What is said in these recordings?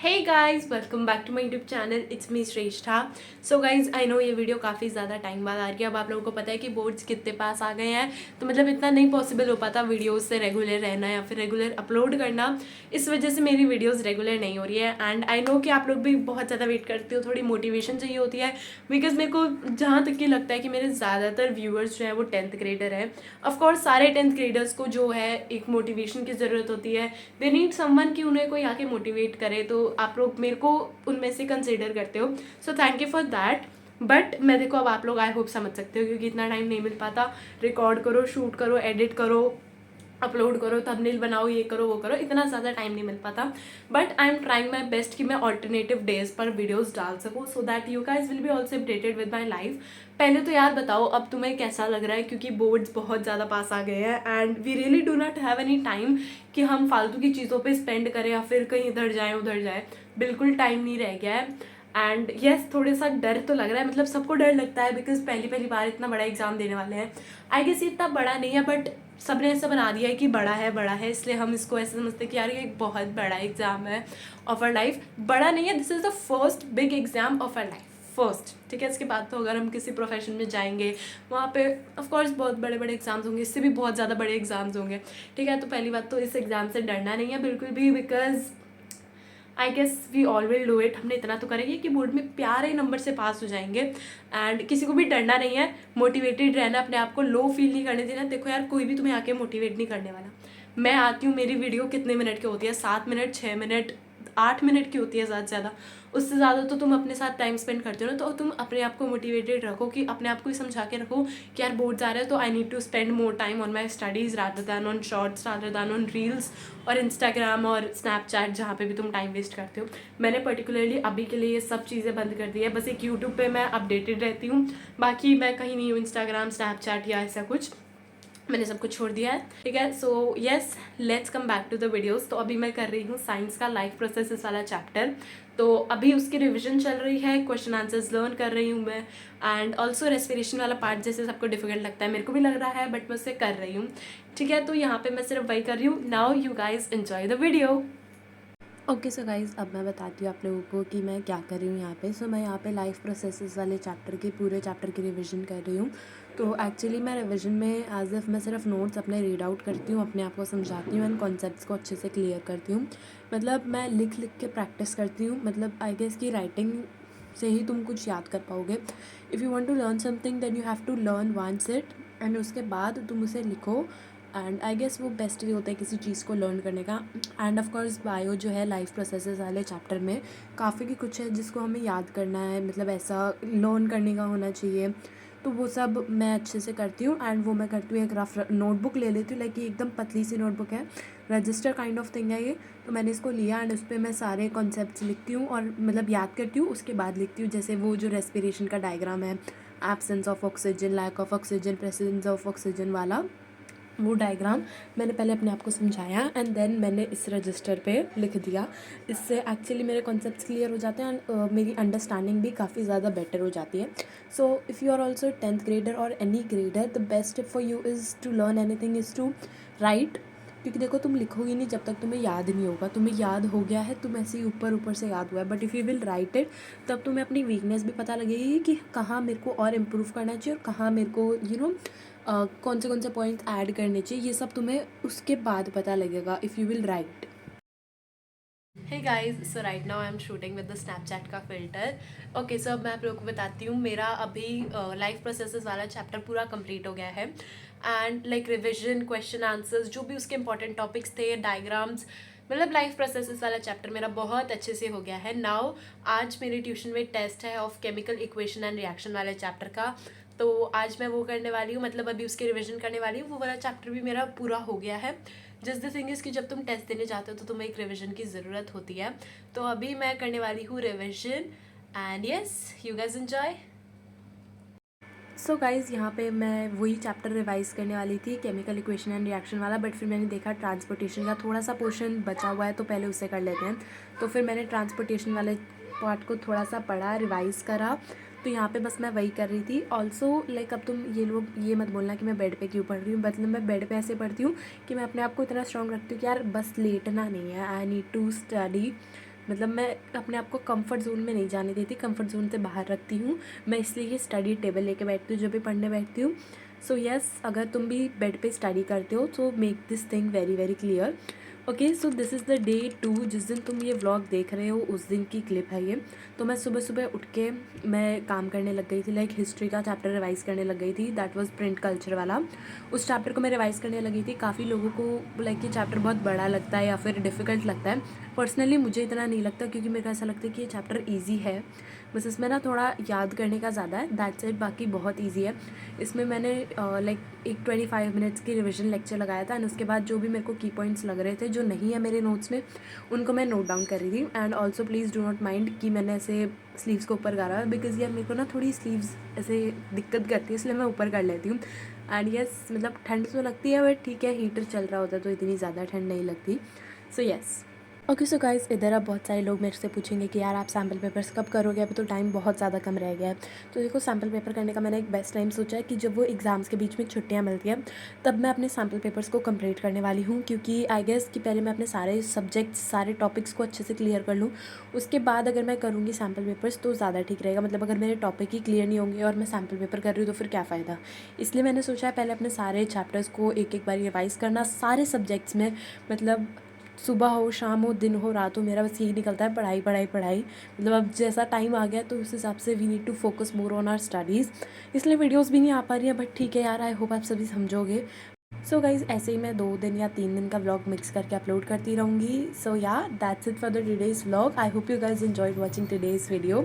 Hey guys, welcome back to my YouTube channel. It's me Shreshtha. So guys, I know ये video काफ़ी ज़्यादा time बाद आ रही है. अब आप लोगों को पता है कि बोर्ड्स कितने पास आ गए हैं, तो मतलब इतना नहीं पॉसिबल हो पाता वीडियोस से रेगुलर रहना या फिर रेगुलर अपलोड करना. इस वजह से मेरी वीडियोस रेगुलर नहीं हो रही है. एंड आई नो कि आप लोग भी बहुत ज़्यादा वेट करते हो, थोड़ी मोटिवेशन चाहिए होती है. बिकॉज मेरे को जहाँ तक कि लगता है कि मेरे ज़्यादातर व्यूअर्स जो है वो 10th ग्रेडर हैं. ऑफकोर्स सारे 10th ग्रेडर्स को जो है एक मोटिवेशन की ज़रूरत होती है. दे नीड समवन कि उन्हें कोई आके मोटिवेट करे, तो आप लोग मेरे को उनमें से कंसिडर करते हो. So thank you for that. But मैं देखो, अब आप लोग आई होप समझ सकते हो क्योंकि इतना टाइम नहीं मिल पाता. रिकॉर्ड करो, शूट करो, एडिट करो, अपलोड करो, थंबनेल बनाओ, ये करो वो करो, इतना ज़्यादा टाइम नहीं मिल पाता. But I am trying my best कि मैं ऑल्टरनेटिव डेज पर वीडियोस डाल सकूँ, so that you guys will be also updated with my life. पहले तो यार बताओ अब तुम्हें कैसा लग रहा है, क्योंकि बोर्ड्स बहुत ज़्यादा पास आ गए हैं and we really do not have any time कि हम फालतू की चीज़ों पे स्पेंड करें या फिर कहीं इधर जाएँ उधर जाए. बिल्कुल टाइम नहीं रह गया है. एंड येस, थोड़ा सा डर तो लग रहा है, मतलब सबको डर लगता है बिकॉज पहली पहली बार इतना बड़ा एग्जाम देने वाले हैं. आई गेस ये इतना बड़ा नहीं है, बट सबने ऐसा बना दिया है कि बड़ा है, इसलिए हम इसको ऐसे समझते हैं कि यार ये एक बहुत बड़ा एग्जाम है ऑफ आवर लाइफ. बड़ा नहीं है, this is the first big exam of our life. First, ठीक है. इसके बाद तो अगर हम किसी प्रोफेशन में जाएंगे वहाँ पे ऑफ कोर्स बहुत बड़े बड़े एग्जाम्स होंगे, इससे भी बहुत ज़्यादा बड़े एग्जाम्स होंगे, ठीक है. तो पहली बात तो इस एग्ज़ाम से डरना नहीं है बिल्कुल भी, because I guess we all will do it. हमने इतना तो करेंगे कि बोर्ड में प्यारे नंबर से पास हो जाएंगे. एंड किसी को भी डरना नहीं है, मोटिवेटेड रहना, अपने आप को लो फील नहीं करने देना. देखो यार, कोई भी तुम्हें आके मोटिवेट नहीं करने वाला. मैं आती हूँ, मेरी वीडियो कितने मिनट की होती है, 7 मिनट, 6 मिनट, 8 मिनट की होती है ज़्यादा से ज़्यादा. उससे ज़्यादा तो तुम अपने साथ टाइम स्पेंड करते हो ना, तो तुम अपने आप को मोटिवेटेड रखो, कि अपने आप को ही समझा के रखो कि यार बोर्ड्स आ रहे हैं तो I need to spend more time on my studies rather than on shorts, rather than on reels और इंस्टाग्राम और स्नैपचैट, जहाँ पे भी तुम टाइम वेस्ट करते हो. मैंने पर्टिकुलरली अभी के लिए ये सब चीज़ें बंद कर दी है. बस एक यूट्यूब पे मैं अपडेटेड रहती हूँ, बाकी मैं कहीं नहीं हूँ, इंस्टाग्राम, स्नैपचैट या ऐसा कुछ मैंने सब कुछ छोड़ दिया है, ठीक है. So yes, let's come back to the videos. तो अभी मैं कर रही हूँ साइंस का लाइफ प्रोसेसेस वाला चैप्टर. तो अभी उसकी रिविजन चल रही है, क्वेश्चन आंसर्स लर्न कर रही हूँ मैं. एंड ऑल्सो रेस्पिरेशन वाला पार्ट जैसे सबको डिफिकल्ट लगता है, मेरे को भी लग रहा है, बट मैं उसे कर रही हूँ, ठीक है. तो यहाँ पे मैं सिर्फ वही कर रही हूँ. Now you guys enjoy the video. Okay so guys, अब मैं बताती हूँ आप लोगों को कि मैं क्या कर रही हूँ यहाँ पे. सो मैं यहाँ पे लाइफ प्रोसेसेस वाले चैप्टर के पूरे चैप्टर की रिवीजन कर रही हूँ. तो एक्चुअली मैं रिवीजन में एज इफ़ मैं सिर्फ नोट्स अपने रीड आउट करती हूँ, अपने आप को समझाती हूँ एंड कॉन्सेप्ट्स को अच्छे से क्लियर करती हूँ. मतलब मैं लिख लिख के प्रैक्टिस करती हूँ. मतलब आई गेस कि राइटिंग से ही तुम कुछ याद कर पाओगे. If you want to learn something then you have to learn once it and उसके बाद तुम उसे लिखो. एंड आई गेस वो बेस्ट वे होता है किसी चीज़ को लर्न करने का. एंड ऑफ कोर्स बायो जो है लाइफ प्रोसेसेस वाले चैप्टर में काफ़ी की कुछ है जिसको हमें याद करना है, मतलब ऐसा लर्न करने का होना चाहिए. तो वो सब मैं अच्छे से करती हूँ. एंड वो मैं करती हूँ, एक रफ नोटबुक ले लेती हूँ, लाइक ये एकदम पतली सी नोटबुक है, रजिस्टर काइंड ऑफ थिंग है ये. तो मैंने इसको लिया एंड उस पर मैं सारे कॉन्सेप्ट्स लिखती हूँ और मतलब याद करती हूँ, उसके बाद लिखती हूँ. जैसे वो जो रेस्पिरेशन का डायग्राम है, absence of oxygen, lack of oxygen, presence of oxygen वाला, वो डायग्राम मैंने पहले अपने आप को समझाया एंड देन मैंने इस रजिस्टर पे लिख दिया. इससे एक्चुअली मेरे कॉन्सेप्ट्स क्लियर हो जाते हैं एंड मेरी अंडरस्टैंडिंग भी काफ़ी ज़्यादा बेटर हो जाती है. So if you are also 10th grader और any grader, the best for you is to learn anything is to write. क्योंकि देखो, तुम लिखोगी नहीं जब तक तुम्हें याद नहीं होगा. तुम्हें याद हो गया है, तुम ऐसे ही ऊपर ऊपर से याद हुआ है, but if you will right it तब तुम्हें अपनी वीकनेस भी पता लगेगी कि कहाँ मेरे को और इम्प्रूव करना चाहिए और कहाँ मेरे को कौन से पॉइंट्स ऐड करने चाहिए. ये सब तुम्हें उसके बाद पता लगेगा if you will write. Hey guys, so right now I am shooting with the Snapchat का फिल्टर. ओके, सो अब मैं आप लोगों को बताती हूँ, मेरा अभी लाइफ प्रोसेसेस वाला चैप्टर पूरा कंप्लीट हो गया है. And like revision, question answers, जो भी उसके इंपॉर्टेंट टॉपिक्स थे, डायग्राम्स, मतलब लाइफ प्रोसेसेस वाला चैप्टर मेरा बहुत अच्छे से हो गया है. नाउ आज मेरी ट्यूशन में टेस्ट है of chemical equation and reaction वाले चैप्टर का. तो आज मैं वो करने वाली हूँ, मतलब अभी उसकी रिविजन करने वाली हूँ. वो वाला चैप्टर भी मेरा पूरा हो गया है. जस्ट द थिंग इज़ कि जब तुम टेस्ट देने जाते हो तो तुम्हें एक रिविजन की ज़रूरत होती है. तो अभी मैं करने वाली हूँ revision. And yes, you guys enjoy. So guys, यहाँ पे मैं वही चैप्टर रिवाइज करने वाली थी, केमिकल इक्वेशन एंड रिएक्शन वाला, बट फिर मैंने देखा ट्रांसपोर्टेशन का थोड़ा सा पोर्शन बचा हुआ है, तो पहले उसे कर लेते हैं. तो फिर मैंने ट्रांसपोर्टेशन वाले पार्ट को थोड़ा सा पढ़ा, रिवाइज़ करा. तो यहाँ पे बस मैं वही कर रही थी. ऑल्सो लाइक अब तुम ये लोग ये मत बोलना कि मैं बेड पे क्यों पढ़ रही हूँ. मतलब मैं बेड पे ऐसे पढ़ती हूँ कि मैं अपने आप को इतना स्ट्रॉन्ग रखती हूँ कि यार बस लेटना नहीं है, आई नीड टू स्टडी. मतलब मैं अपने आप को कंफर्ट जोन में नहीं जाने देती, कंफर्ट जोन से बाहर रखती हूँ। मैं इसलिए ये स्टडी टेबल लेके बैठती हूँ जब भी पढ़ने बैठती हूँ। सो यस, अगर तुम भी बेड पे स्टडी करते हो तो make this thing very very clear. Okay, so this is the day 2, जिस दिन तुम ये व्लॉग देख रहे हो उस दिन की क्लिप है ये। तो मैं सुबह सुबह उठ के मैं काम करने लग गई थी, लाइक हिस्ट्री का चैप्टर रिवाइज़ करने लग गई थी, दैट वाज प्रिंट कल्चर वाला। उस चैप्टर को मैं रिवाइज़ करने लगी थी। काफ़ी लोगों को लाइक ये चैप्टर बहुत बड़ा लगता है या फिर डिफ़िकल्ट लगता है। पर्सनली मुझे इतना नहीं लगता, क्योंकि मेरे को ऐसा लगता है कि ये चैप्टर ईजी है, बस इसमें ना थोड़ा याद करने का ज़्यादा है, दैट्स इट। बाकी बहुत ईजी है। इसमें मैंने लाइक एक 25 मिनट्स की रिविजन लेक्चर लगाया था, एंड उसके बाद जो भी मेरे को की पॉइंट्स लग रहे थे जो नहीं है मेरे नोट्स में, उनको मैं नोट डाउन कर रही थी। And also please do not mind कि मैंने ऐसे स्लीव्स को ऊपर करा, बिकॉज यार मेरे को ना थोड़ी स्लीव्स ऐसे दिक्कत करती है, इसलिए मैं ऊपर कर लेती हूँ। एंड यस, मतलब ठंड तो लगती है बट ठीक है, हीटर चल रहा होता है तो इतनी ज़्यादा ठंड नहीं लगती। So yes. Okay, so guys, इधर अब बहुत सारे लोग मेरे से पूछेंगे कि यार आप सैम्पल पेपर्स कब करोगे, अभी तो टाइम बहुत ज़्यादा कम रह गया है। तो देखो, सैम्पल पेपर करने का मैंने एक बेस्ट टाइम सोचा है कि जब वो एग्ज़ाम्स के बीच में छुट्टियां मिलती हैं तब मैं अपने सैम्पल पेपर्स को कंप्लीट करने वाली हूँ, क्योंकि आई गेस कि पहले मैं अपने सारे सब्जेक्ट्स, सारे टॉपिक्स को अच्छे से क्लियर कर लूँ। उसके बाद अगर मैं करूँगी सैम्पल पेपर्स तो ज़्यादा ठीक रहेगा। मतलब अगर मेरे टॉपिक ही क्लियर नहीं होंगे और मैं सैम्पल पेपर कर रही हूँ तो फिर क्या फ़ायदा। इसलिए मैंने सोचा है पहले अपने सारे चैप्टर्स को एक एक बार रिवाइज़ करना, सारे सब्जेक्ट्स में। मतलब सुबह हो, शाम हो, दिन हो, रात हो, मेरा बस यही निकलता है, पढ़ाई पढ़ाई पढ़ाई। मतलब अब जैसा टाइम आ गया तो उस हिसाब से we need to focus more on our studies. इसलिए वीडियोस भी नहीं आ पा रही है, बट ठीक है यार, आई होप आप सभी समझोगे। सो गाइज़, ऐसे ही मैं 2 दिन या 3 दिन का व्लॉग मिक्स करके अपलोड करती रहूँगी। सो या, that's it for the today's vlog. I hope you guys enjoyed watching today's video.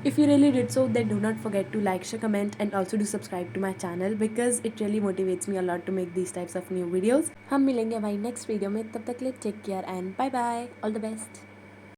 If you really did so, then do not forget to like, share, comment and also do subscribe to my channel, because it really motivates me a lot to make these types of new videos. हम मिलेंगे हमारी next video में, तब तक के लिए take care and bye bye, all the best.